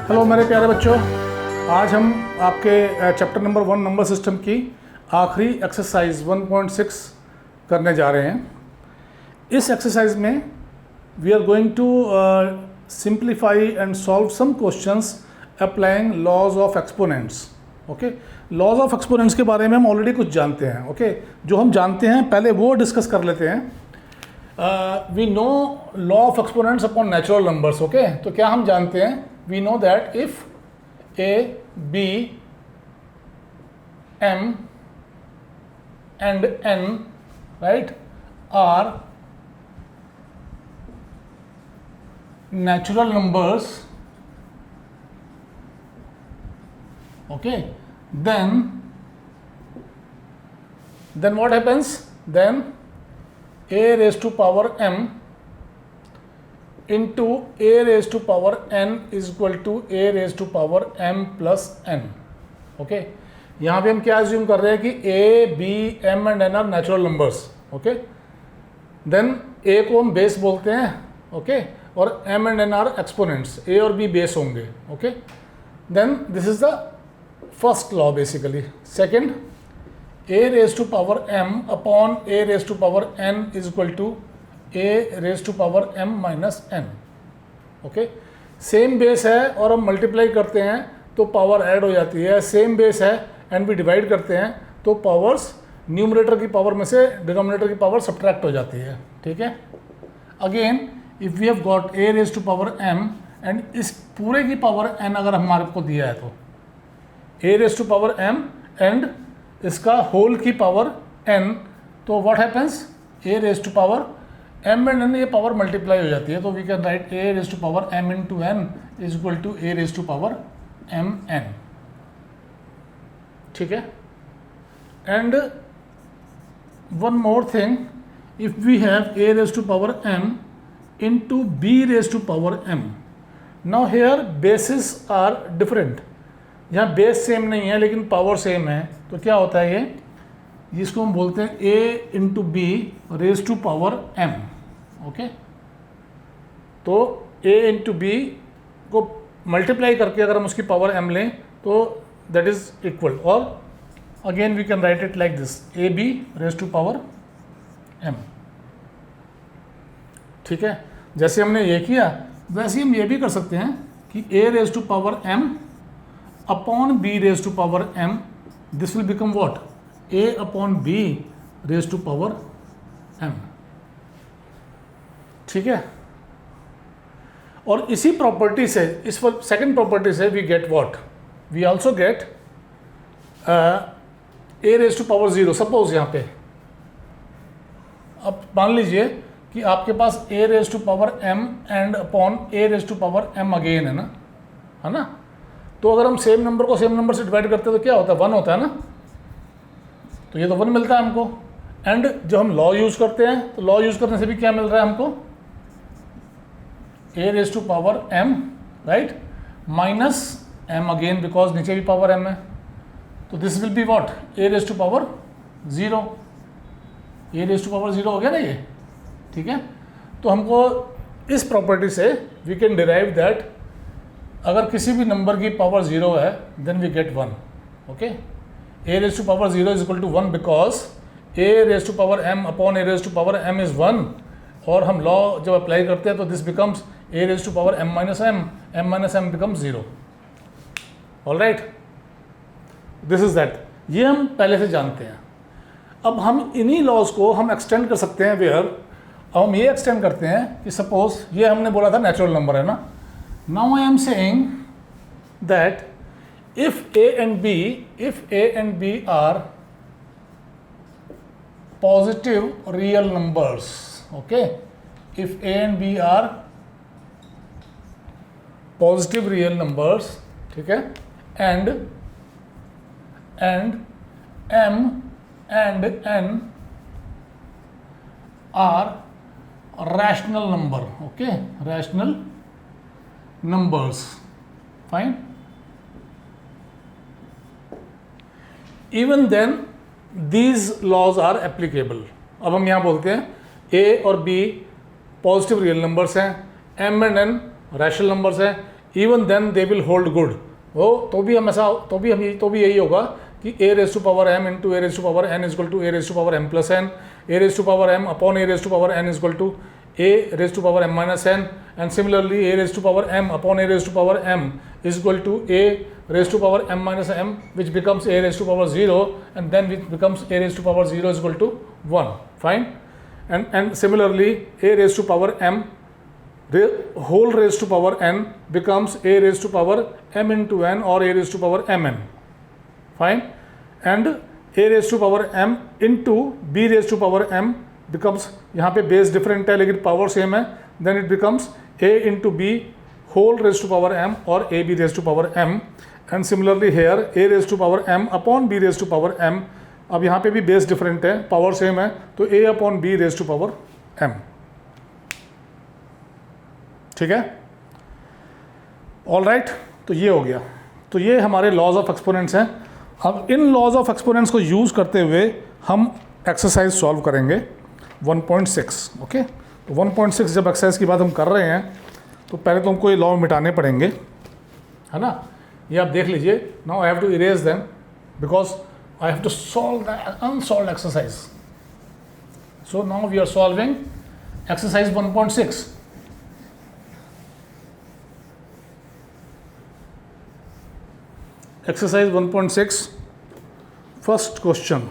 Hello मेरे प्यारे बच्चों, आज हम आपके चैप्टर नंबर 1 नंबर सिस्टम की आखिरी एक्सरसाइज 1.6 करने जा रहे हैं। इस एक्सरसाइज में we are going to simplify and solve some questions applying laws of exponents. Okay, laws of exponents के बारे में हम ऑलरेडी कुछ जानते हैं। ओके, जो हम जानते हैं पहले वो डिस्कस कर लेते हैं। We know law of exponents upon natural numbers. Okay, तो क्या हम जानते हैं? We know that if a, b, m and n, right, are natural numbers, okay, then what happens? Then a raised to power m into a raised to power n is equal to a raised to power m plus n. Okay, यहाँ पे हम क्या assume कर रहे हैं कि a, b, m and n are natural numbers. Okay, then a को हम बेस बोलते हैं। ओके, और m and n are exponents, a और b बेस होंगे। Okay, then this is the first law basically. Second, a raise to power m upon a raise to power n is equal to a raise to power m minus n। Okay, same base है और हम multiply करते हैं तो power add हो जाती है। Same base है एंड भी डिवाइड करते हैं तो पावर्स न्यूमरेटर की पावर में से डिनोमिनेटर की पावर सब्ट्रैक्ट हो जाती है। ठीक है, again if we have got a raise to power m and इस पूरे की पावर n अगर हमारे को दिया है तो a raise to power m and इसका होल की पावर n, तो what happens? a raise to power m and n, ये पावर मल्टीप्लाई हो जाती है तो we can write a raise to power m into n is equal to a raise to power m n। ठीक है, and one more thing, if we have a raise to power m into b raise to power m, now here bases are different. यहाँ base same नहीं है लेकिन power same है, तो क्या होता है ये, जिसको हम बोलते हैं a into b raise to power m। ओके, तो a इंटू बी को मल्टीप्लाई करके अगर हम उसकी पावर m लें तो दैट इज इक्वल, और again we can write it like this, a b raise to power m। ठीक है, जैसे हमने ये किया वैसे हम ये भी कर सकते हैं कि a raise to power m upon b raise to power m, this will become what? a upon b raise to power m। ठीक है, और इसी प्रॉपर्टी से, इस सेकंड प्रॉपर्टी से we get what? We also get a raise to power 0। Suppose यहाँ पे अब मान लीजिए कि आपके पास a raise to power m and upon a raise to power m again है ना, तो अगर हम सेम नंबर को सेम नंबर से डिवाइड करते हैं तो क्या होता है? 1 होता है ना, तो ये तो 1 मिलता है हमको। एंड जब हम लॉ यूज़ करते हैं तो लॉ यूज़ करने से भी क्या मिल रहा है हमको? a raise to power m, right, minus m again because नीचे भी पावर m है, तो this will be what? a raise to power 0। a raise to power 0 हो गया ना ये। ठीक है, तो हमको इस प्रॉपर्टी से वी कैन डिराइव दैट अगर किसी भी नंबर की पावर 0 है then we get 1। Okay, a raise to power 0 is equal to 1 because a raise to power m upon a raise to power m is 1, और हम law जब apply करते हैं तो this becomes a raise to power m minus m becomes 0। All right, this is that, ये हम पहले से जानते हैं। अब हम इन्हीं लॉज को हम एक्सटेंड कर सकते हैं वेयर, अब हम ये एक्सटेंड करते हैं कि सपोज ये हमने बोला था नेचुरल नंबर है ना, now I am saying that if a and b are positive real numbers, okay, if a and b are positive real numbers, ठीक है, and m and n are rational number, okay, rational numbers, fine, even then these laws are applicable। अब हम यहाँ बोलते हैं a और b positive real numbers हैं, m and n rational numbers हैं, even then they will hold good. वो तो भी हम ऐसा तो भी यही होगा कि a raise to power m into a raise to power n is equal to a raise to power m plus n, a raise to power m upon a raise to power n is equal to a raise to power m minus n, and similarly a raise to power m upon a raise to power m is equal to a raised to power m minus m, which becomes a raised to power 0, and then which becomes a raised to power 0 is equal to 1. Fine. And similarly a raised to power m whole raised to power n becomes a raised to power m into n or a raised to power mn. Fine. And a raised to power m into b raised to power m becomes, यहाँ पे base different है लेकिन power same है, then it becomes a into b whole raised to power m or a b raised to power m, and similarly here a raised to power m upon b raised to power m. अब यहाँ पे भी base different है, power same है, तो a upon b raised to power m. ठीक है, all right. तो ये हो गया. तो ये हमारे लॉज ऑफ एक्सपोनेंट्स हैं. अब इन लॉज ऑफ एक्सपोनेंट्स को यूज़ करते हुए हम एक्सरसाइज सॉल्व करेंगे 1.6. ओके, तो 1.6 जब एक्सरसाइज की बात हम कर रहे हैं तो पहले तो हमको ये लॉ मिटाने पड़ेंगे, है ना. ये आप देख लीजिए. Now I have to erase them because I have to solve the unsolved exercise. So now we are solving exercise 1.6. Exercise 1.6 first question.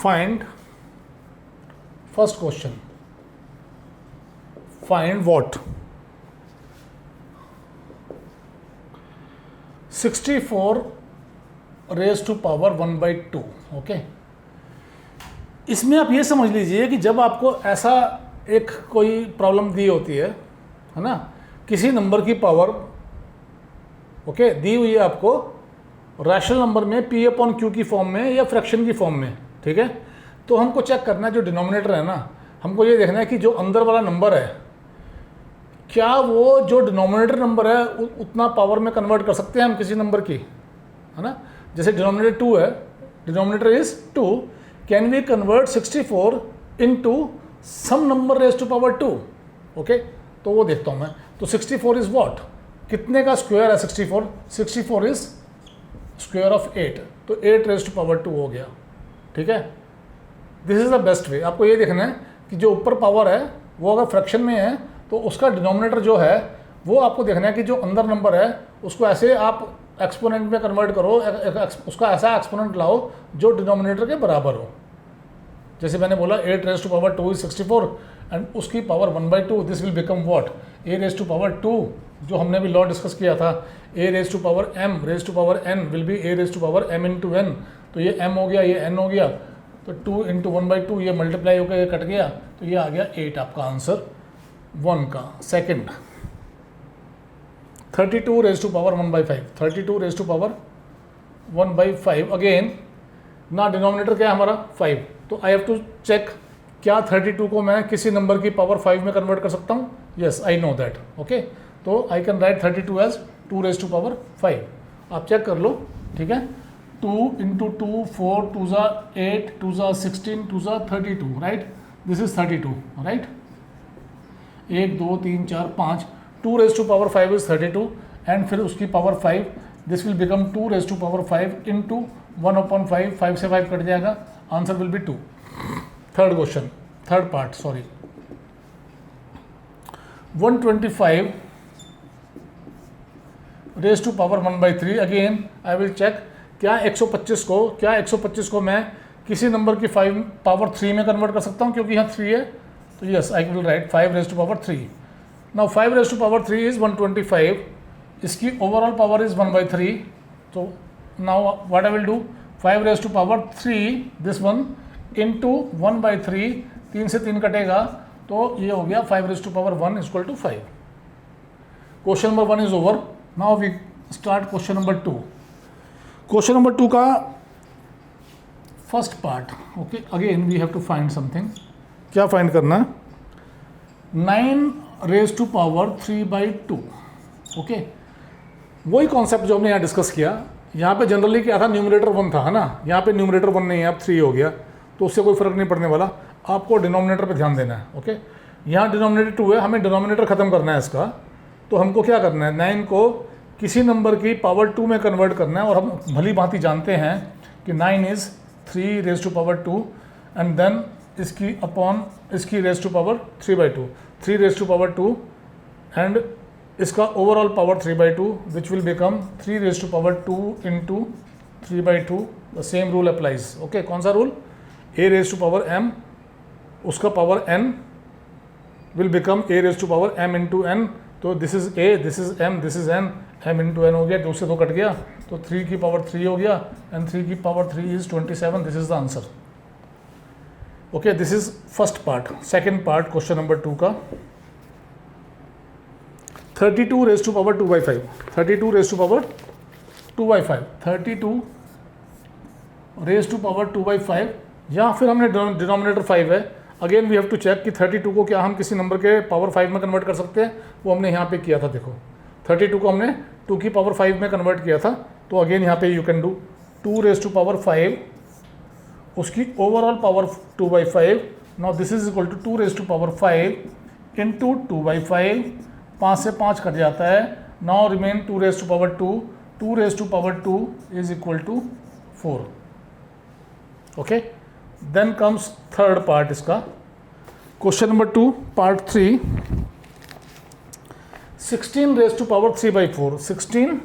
Find First question, find what? 64 raised to power 1/2. Okay, इसमें आप ये समझ लीजिए कि जब आपको ऐसा एक कोई प्रॉब्लम दी होती है ना, किसी नंबर की पावर ओके दी हुई है आपको रैशनल नंबर में p अपॉन q की फॉर्म में या फ्रैक्शन की फॉर्म में. ठीक है, तो हमको चेक करना है जो डिनोमिनेटर है ना, हमको ये देखना है कि जो अंदर वाला नंबर है क्या वो जो डिनोमिनेटर नंबर है उतना पावर में कन्वर्ट कर सकते हैं हम किसी नंबर की, है ना. जैसे डिनोमिनेटर 2 है, denominator is 2, can we convert 64 into some number raise to power 2. Okay, तो वो देखता हूँ मैं. तो 64 इज व्हाट, कितने का स्क्वायर है 64? 64 इज स्क्वायर ऑफ 8, तो 8 रेज टू पावर 2 हो गया. ठीक है, this is the best way. आपको ये देखना है कि जो ऊपर पावर है वो अगर फ्रैक्शन में है तो उसका डिनोमिनेटर जो है वो आपको देखना है कि जो अंदर नंबर है उसको ऐसे आप एक्सपोनेंट में कन्वर्ट करो, उसका ऐसा एक्सपोनेंट लाओ जो डिनोमिनेटर के बराबर हो. जैसे मैंने बोला 8 raise to power 2 is 64 and उसकी power 1/2, this will become what, a raise to power 2, जो हमने भी लॉ डिस्कस किया था. a raise to power m raise to power n will be a raise to power m into n. तो ये m हो गया, ये n हो गया, तो 2 इंटू 1/2 ये मल्टीप्लाई होकर ये कट गया, तो ये आ गया 8 आपका आंसर 1 का. Second 32 raise to power 1/5, 32 raise to power 1/5. Again ना डिनोमिनेटर क्या है हमारा 5, तो आई हैव टू चेक क्या 32 को मैं किसी नंबर की पावर 5 में कन्वर्ट कर सकता हूँ. Yes, I know that. Okay, तो I can write 32 as 2 raise to power 5. आप चेक कर लो. ठीक है, 2 इंटू 2 4 2 ज़ा 8 2 ज़ा 16 2 ज़ा 32, right. This is 32, right. 1 2 3 4 5, 2 raise to power 5 is 32 and फिर उसकी power 5, this will become 2 raise to power 5 into 1/5, 5 से 5 कट जाएगा, answer will be 2. Third question, third part, sorry. 125 raise to power 1/3. Again I will check क्या 125 को मैं किसी number की 5 power 3 में कन्वर्ट कर सकता हूँ, क्योंकि यहाँ 3 है. तो yes, I will write 5 raise to power 3. Now 5 raise to power 3 is 125, इसकी ओवरऑल पावर इज 1/3. तो now what I will do, 5 raise to power 3 this one into 1/3, 3 से 3 कटेगा, तो ये हो गया 5 raise to power 1 is equal to 5. Question number 1 is over. Now we start question number 2. Question number 2 का first part. Okay, again we have to find something. क्या find करना है? 9 रेज टू पावर 3/2. ओके, वही concept जो हमने यहाँ discuss किया. यहाँ पे जनरली क्या था, न्यूमरेटर 1 था, है ना. यहाँ पे न्यूमरेटर 1 नहीं है, अब 3 हो गया, तो उससे कोई फर्क नहीं पड़ने वाला. आपको डिनोमिनेटर पे ध्यान देना है. ओके, यहाँ डिनोमिनेटर 2 है, हमें डिनोमिनेटर ख़त्म करना है इसका, तो हमको क्या करना है, 9 को किसी नंबर की पावर 2 में कन्वर्ट करना है। और हम भली भांति जानते हैं कि 9 is 3 raise to power 2 and then इसकी अपॉन इसकी raise to power 3/2, 3 raise to power 2 and इसका overall power 3/2 which will become 3 raise to power 2 into 3/2। The same rule applies. Okay, कौन सा रूल? a raise to power m, उसका power n will become a raise to power m into n। तो this is a, this is m, this is n, m into n हो गया, 2 से 2 cut गया, तो 3 की पावर 3 हो गया एंड 3 की power 3 is 27। This is the answer. Okay, this is first part. Second part question number 2 का, 32 raise to power 2/5, 32 raise to power 2/5, 32 raise to power 2/5, या फिर हमने डिनोमिनेटर 5 है। Again we have to check कि 32 को क्या हम किसी नंबर के पावर 5 में कन्वर्ट कर सकते हैं, वो हमने यहाँ पे किया था। देखो 32 को हमने 2 की पावर 5 में कन्वर्ट किया था, तो अगेन यहाँ पे you can do 2 raise to power 5, उसकी overall power 2/5। Now this is equal to 2 raise to power 5 into 2/5, 5 से 5 कट जाता है। Now remain 2 raise to power 2, 2 raise to power 2 is equal to 4। Okay, then comes third part इसका, question number 2 part 3, 16 raise to power 3/4, 16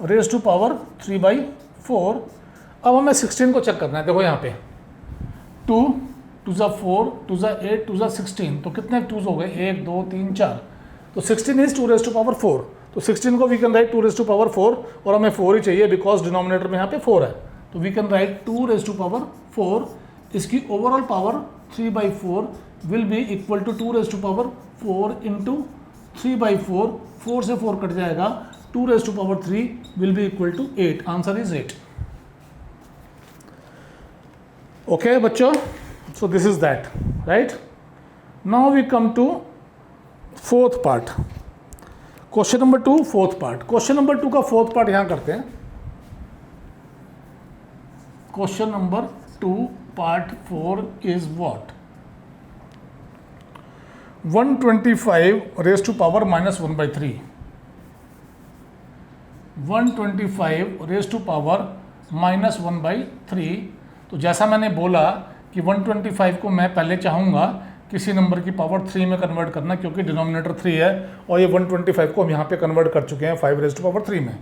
raise to power 3/4। अब हमें 16 को check करना है। देखो यहाँ पे 2 2 ज़ा 4, 2 ज़ा 8, 2 ज़ा 16, तो कितने 2s हो गए, 1 2 3 4, तो 16 इज 2 रेज टू पावर 4। तो 16 को we can write 2 raise to power 4, और हमें 4 ही चाहिए बिकॉज डिनोमिनेटर में यहाँ पे 4 है, तो we can write 2 raise to power 4। इसकी overall power 3/4 will be equal to 2 raise to power 4 into 3/4, 4 से 4 कट जाएगा, 2 raise to power 3 will be equal to 8। Answer is 8। Okay बच्चों, so this is that, right. Now we come to fourth part, question number 2 fourth part. Question number 2 का fourth part यहां करते हैं। Question number 2 part 4 is what, 125 raise to power -1/3, 125 raise to power -1/3। तो जैसा मैंने बोला कि 125 को मैं पहले चाहूँगा किसी नंबर की पावर 3 में कन्वर्ट करना, क्योंकि डिनोमिनेटर 3 है और ये 125 को हम यहाँ पे कन्वर्ट कर चुके हैं 5 रेज टू पावर 3 में।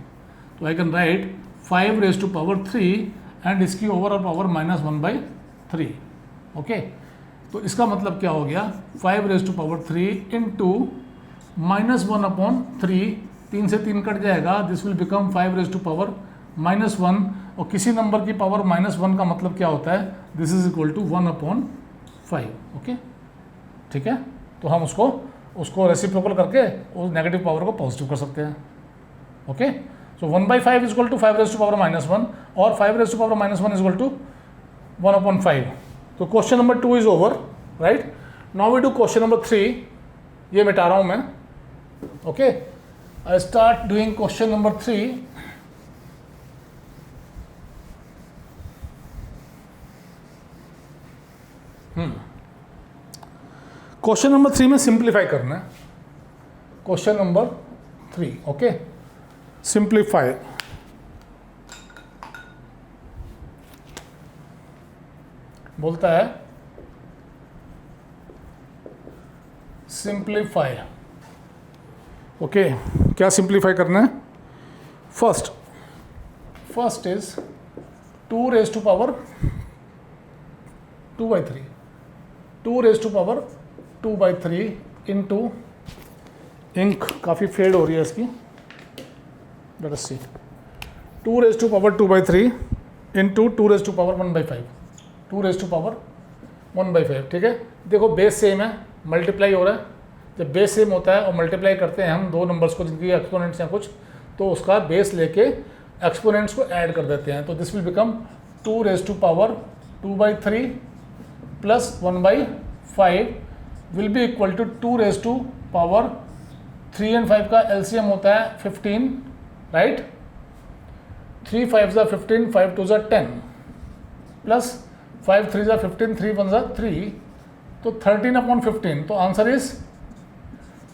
तो I can write 5 raise to power 3 and इसकी ओवरऑल पावर -1/3। ओके, तो इसका मतलब क्या हो गया, 5 रेज टू पावर 3 इंटू -1/3, 3 से 3 कट जाएगा, this will become 5 raise to power -1। और किसी नंबर की पावर -1 का मतलब क्या होता है, this is equal to 1/5। Okay, ठीक है, तो हम उसको रेसिप्रोकल करके उस नेगेटिव पावर को पॉजिटिव कर सकते हैं। Okay, so 1/5 is equal to 5 raise to power -1 और 5 raise to power -1 is equal to 1/5। तो question number 2 is over, right. Now we do question number 3। ये मिटा रहा हूं मैं। Okay, I start doing question number 3। Question number 3 में simplify करना है। Question number 3, okay, simplify. बोलता है सिंप्लीफाई। ओके, क्या सिंप्लीफाई करना है? First is 2 raise to power 2/3, 2 raise to power 2/3 इंटू, इंक काफ़ी फेड हो रही है इसकी, let us see, 2 raise to power 2/3 into 2 raise to power 1/5, 2 raise to power 1/5। ठीक है, देखो बेस सेम है, मल्टीप्लाई हो रहा है। जब बेस सेम होता है और मल्टीप्लाई करते हैं हम दो नंबर्स को जिनकी एक्सपोनेंट्स हैं कुछ, तो उसका बेस लेके एक्सपोनेंट्स को ऐड कर देते हैं। तो this will become 2 raise to power 2/3 plus 1/5 will be equal to 2 raise to power 3 and 5 का एलसीएम होता है 15, राइट। 3 5 ज़ा 15, 5 2 ज़ा 10 प्लस 5 3 ज़ा 15, 3 1 ज़ा 3 तो 13/15, तो answer is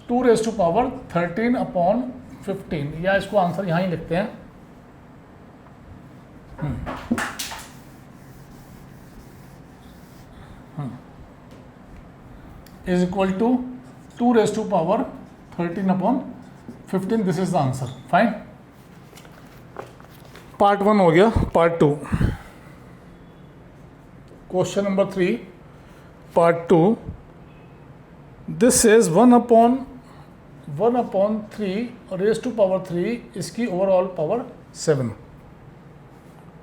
2 raise to power 13/15, या इसको आंसर यहाँ ही लिखते हैं। Is equal to 2 raise to power 13/15, this is the answer. Fine, part 1 हो गया। Part 2, question number 3, part 2, this is 1/3 raise to power 3, इसकी ओवरऑल पावर 7।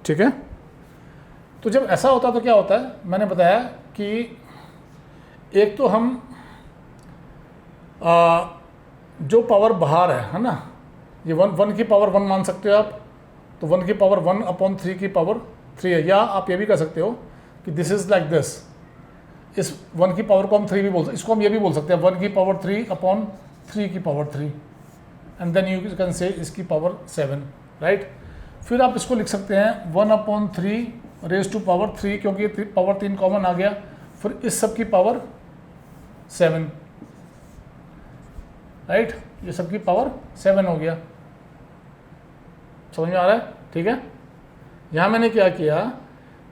ठीक है, तो जब ऐसा होता है तो क्या होता है, मैंने बताया कि एक तो हम जो पावर बाहर है ना, ये 1 की पावर 1 मान सकते हो आप, तो 1 की पावर 1/3 की पावर 3 है। या आप ये भी कर सकते हो कि दिस इज लाइक दिस, इस 1 की पावर को हम 3 भी बोल सकते, इसको हम ये भी बोल सकते हैं 1 की पावर 3/3 की power 3, and then you can say इसकी पावर 7, राइट। फिर आप इसको लिख सकते हैं 1/3 रेज़ टू पावर 3, क्योंकि ये पावर 3 कॉमन आ गया, फिर इस सब की पावर 7, राइट, ये सब की पावर 7 हो गया। समझ में आ रहा है? ठीक है, यहाँ मैंने क्या किया,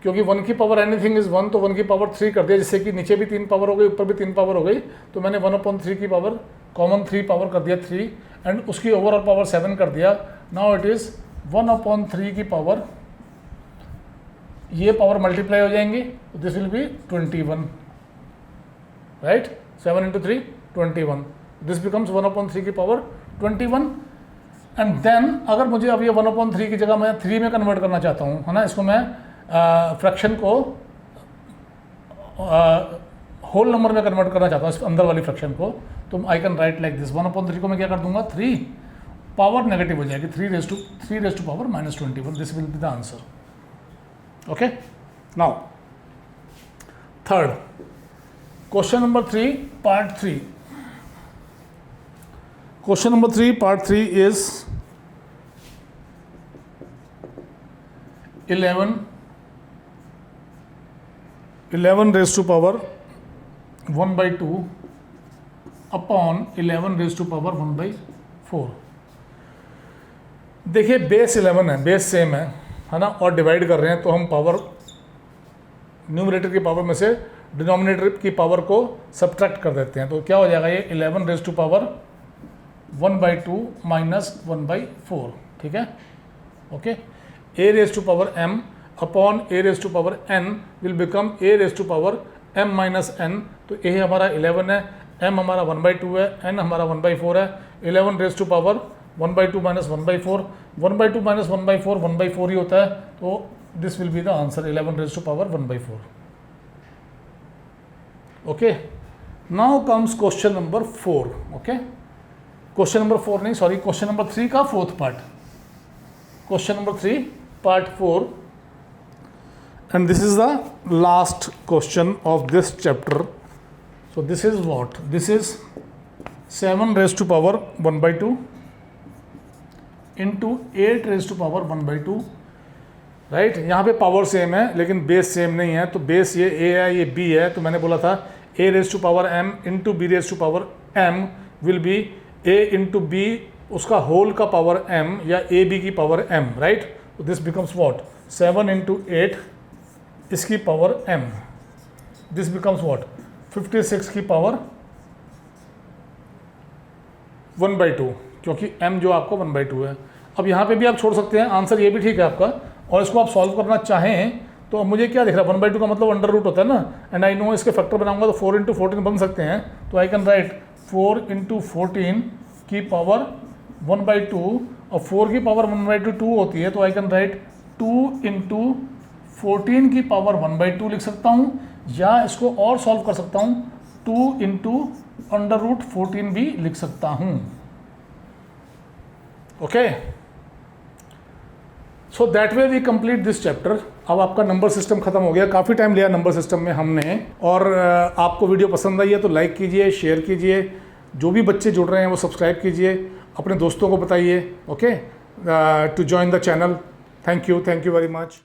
क्योंकि 1 की पावर एनीथिंग इज 1, तो 1 की पावर 3 कर दिया, जिससे कि नीचे भी 3 पावर हो गई, ऊपर भी 3 पावर हो गई, तो मैंने 1/3 की पावर कॉमन 3 पावर कर दिया 3, एंड उसकी ओवरऑल पावर 7 कर दिया। नाउ इट इज़ 1/3 की पावर, ये पावर मल्टीप्लाई हो जाएंगे, तो this will B 21, right. 7 × 3 21, this becomes 1/3 की पावर 21। एंड देन अगर मुझे अब ये 1/3 की जगह मैं 3 में कन्वर्ट करना चाहता हूँ, है ना, इसको मैं फ्रैक्शन को होल नंबर में कन्वर्ट करना चाहता हूँ, इस अंदर वाली फ्रैक्शन को, तो I can right like this, 1/3 को मैं क्या कर दूंगा 3, पावर नेगेटिव हो जाएगी, 3 raise to power -21, this will be the answer. Okay, now third, question number 3, part 3। Question number 3, part 3 is 11 raise to power 1/2 upon 11 raise to power 1/4। देखिए base 11 है, base same है ना, और डिवाइड कर रहे हैं, तो हम पावर न्यूमरेटर की पावर में से डिनोमिनेटर की पावर को सब्ट्रैक्ट कर देते हैं, तो क्या हो जाएगा ये 11 रेज़ टू पावर 1/2 माइनस 1/4। ठीक है, okay. a raise to power m upon a raise to power n will become a raise to power m minus n, तो a हमारा 11 है, m हमारा 1/2 है, n हमारा 1/4 है। 11 raise to power 1/2 minus 1/4, 1/2 minus 1/4 1/4 ही होता है, तो this will be the answer 11 raise to power 1/4। Okay, now comes question number 4। Okay, question number 4 नहीं, सॉरी, क्वेश्चन नंबर 3 का fourth part, question number 3 part 4, and this is the last question of this chapter. So this is what, this is 7 raise to power 1/2 into 8 raise to power 1/2, right. यहाँ पे power same है लेकिन base same नहीं है, तो base ये a है, ये b है, तो मैंने बोला था a raise to power m into b raise to power m will be a into b, उसका होल का पावर m, या a b की पावर m, राइट। तो दिस बिकम्स व्हाट, 7 इंटू 8 इसकी power m, this becomes what, 56 की power 1/2, क्योंकि m जो आपको 1/2 है। अब यहाँ पे भी आप छोड़ सकते हैं, आंसर ये भी ठीक है आपका, और इसको आप सॉल्व करना चाहें तो अब मुझे क्या दिख रहा है, 1/2 का मतलब अंडर रूट होता है ना, एंड आई नो इसके फैक्टर बनाऊंगा तो 4 × 14 बन सकते हैं, तो आई कैन राइट 4 × 14 की पावर 1/2, और 4 की पावर 1/2 2 होती है, तो आई कैन राइट 2 × 14 की पावर 1/2 लिख सकता हूँ, या इसको और सॉल्व कर सकता हूँ 2 × अंडर रूट 14 भी लिख सकता हूँ। Okay, so that way we complete this chapter. अब आपका नंबर सिस्टम खत्म हो गया, काफ़ी टाइम लिया नंबर सिस्टम में हमने, और आपको वीडियो पसंद आई है तो लाइक कीजिए, शेयर कीजिए, जो भी बच्चे जुड़ रहे हैं वो सब्सक्राइब कीजिए, अपने दोस्तों को बताइए, okay, to join the channel. Thank you very much.